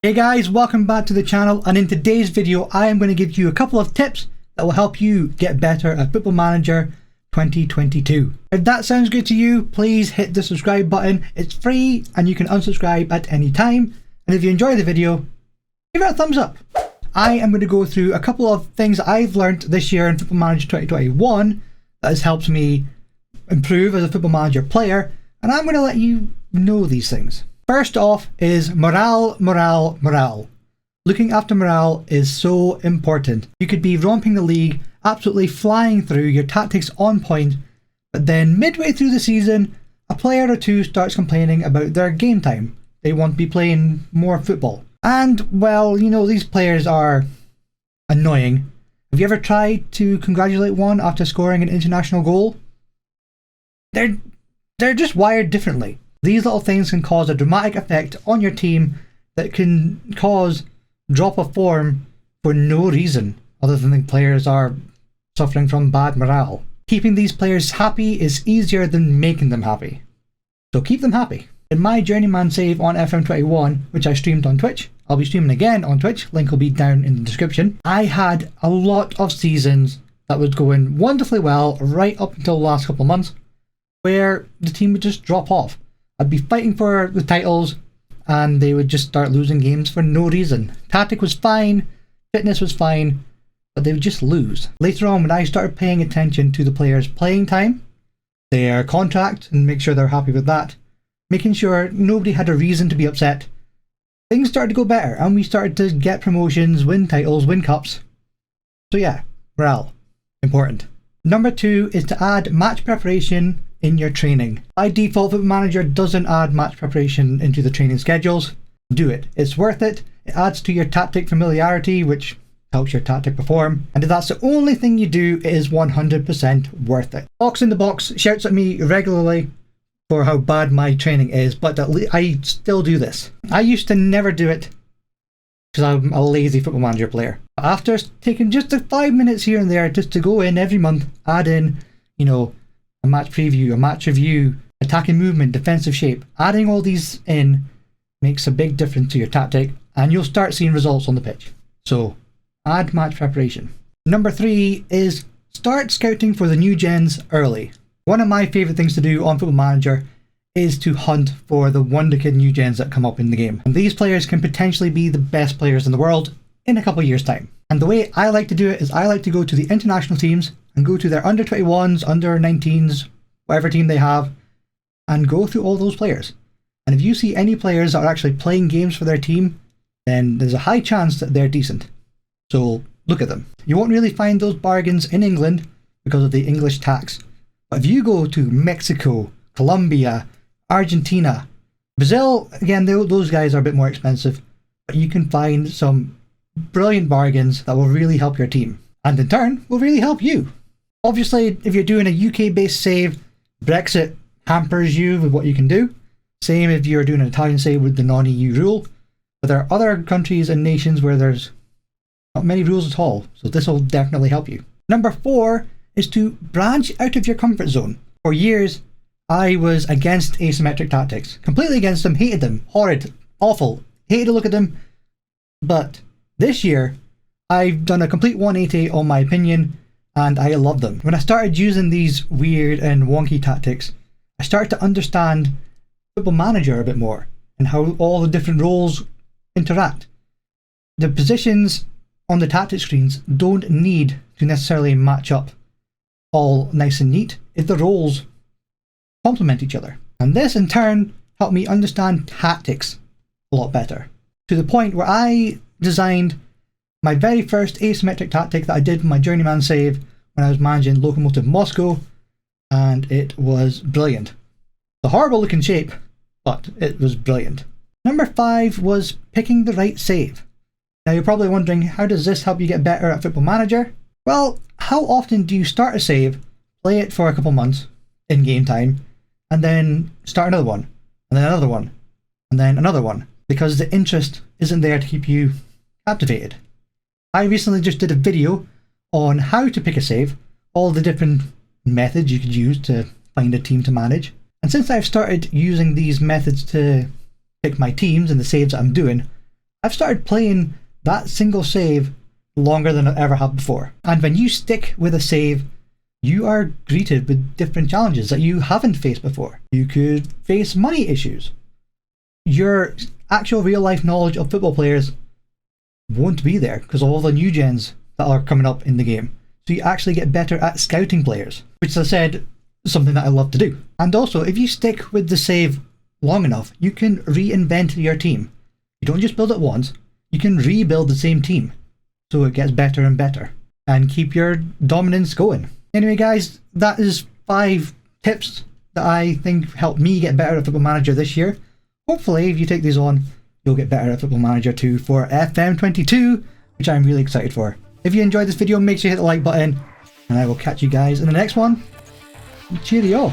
Hey guys, welcome back to the channel, and in today's video I am going to give you a couple of tips that will help you get better at Football Manager 2022. If that sounds good to you, please hit the subscribe button. It's free and you can unsubscribe at any time. And if you enjoy the video, give it a thumbs up. I am going to go through a couple of things that I've learned this year in Football Manager 2021 that has helped me improve as a Football Manager player, and I'm going to let you know these things. First off is morale. Looking after morale is so important. You could be romping the league, absolutely flying through, your tactics on point, but then midway through the season, a player or two starts complaining about their game time. They want to be playing more football. And, well, you know, these players are annoying. Have you ever tried to congratulate one after scoring an international goal? They're just wired differently. These little things can cause a dramatic effect on your team that can cause drop of form for no reason other than the players are suffering from bad morale. Keeping these players happy is easier than making them happy. So keep them happy. In my journeyman save on FM22, which I streamed on Twitch, I'll be streaming again on Twitch, link will be down in the description. I had a lot of seasons that was going wonderfully well right up until the last couple of months, where the team would just drop off. I'd be fighting for the titles and they would just start losing games for no reason. Tactic was fine, fitness was fine, but they would just lose. Later on, when I started paying attention to the players' playing time, their contract, and make sure they're happy with that, making sure nobody had a reason to be upset, things started to go better and we started to get promotions, win titles, win cups. So yeah, morale, important. Number 2 is to add match preparation in your training. By default, Football Manager doesn't add match preparation into the training schedules. Do it. It's worth it. It adds to your tactic familiarity, which helps your tactic perform. And if that's the only thing you do, it is 100% worth it. Box in the Box shouts at me regularly for how bad my training is, but I still do this. I used to never do it because I'm a lazy Football Manager player. After taking just 5 minutes here and there just to go in every month, add in, you know, a match preview, a match review, attacking movement, defensive shape. Adding all these in makes a big difference to your tactic and you'll start seeing results on the pitch. So add match preparation. Number 3 is start scouting for the new gens early. One of my favourite things to do on Football Manager is to hunt for the wonderkid new gens that come up in the game. And these players can potentially be the best players in the world in a couple of years' time. And the way I like to do it is I like to go to the international teams and go to their under 21s, under 19s, whatever team they have, and go through all those players. And if you see any players that are actually playing games for their team, then there's a high chance that they're decent. So look at them. You won't really find those bargains in England because of the English tax. But if you go to Mexico, Colombia, Argentina, Brazil, again, those guys are a bit more expensive, but you can find some brilliant bargains that will really help your team. And in turn, will really help you. Obviously, if you're doing a UK-based save, Brexit hampers you with what you can do. Same if you're doing an Italian save with the non-EU rule. But there are other countries and nations where there's not many rules at all, so this will definitely help you. Number 4 is to branch out of your comfort zone. For years, I was against asymmetric tactics. Completely against them, hated them, horrid, awful, hated to look at them. But this year, I've done a complete 180 on my opinion, and I love them. When I started using these weird and wonky tactics, I started to understand Football Manager a bit more, and how all the different roles interact. The positions on the tactic screens don't need to necessarily match up all nice and neat if the roles complement each other. And this in turn helped me understand tactics a lot better, to the point where I designed my very first asymmetric tactic that I did with my journeyman save when I was managing Lokomotiv Moscow, and it was brilliant. The horrible looking shape, but it was brilliant. Number 5 was picking the right save. Now you're probably wondering, how does this help you get better at Football Manager? Well, how often do you start a save, play it for a couple months in game time, and then start another one, and then another one, and then another one, because the interest isn't there to keep you captivated. I recently just did a video on how to pick a save, all the different methods you could use to find a team to manage. And since I've started using these methods to pick my teams and the saves that I'm doing, I've started playing that single save longer than I ever have before. And when you stick with a save, you are greeted with different challenges that you haven't faced before. You could face money issues. Your actual real life knowledge of football players won't be there because of all the new gens that are coming up in the game. So you actually get better at scouting players, which, as I said, is something that I love to do. And also, if you stick with the save long enough, you can reinvent your team. You don't just build it once, you can rebuild the same team so it gets better and better and keep your dominance going. Anyway guys, that is 5 tips that I think helped me get better at Football Manager this year. Hopefully if you take these on, you'll get better at Football Manager 2 for FM22, which I'm really excited for. If you enjoyed this video, make sure you hit the like button, and I will catch you guys in the next one. Cheerio!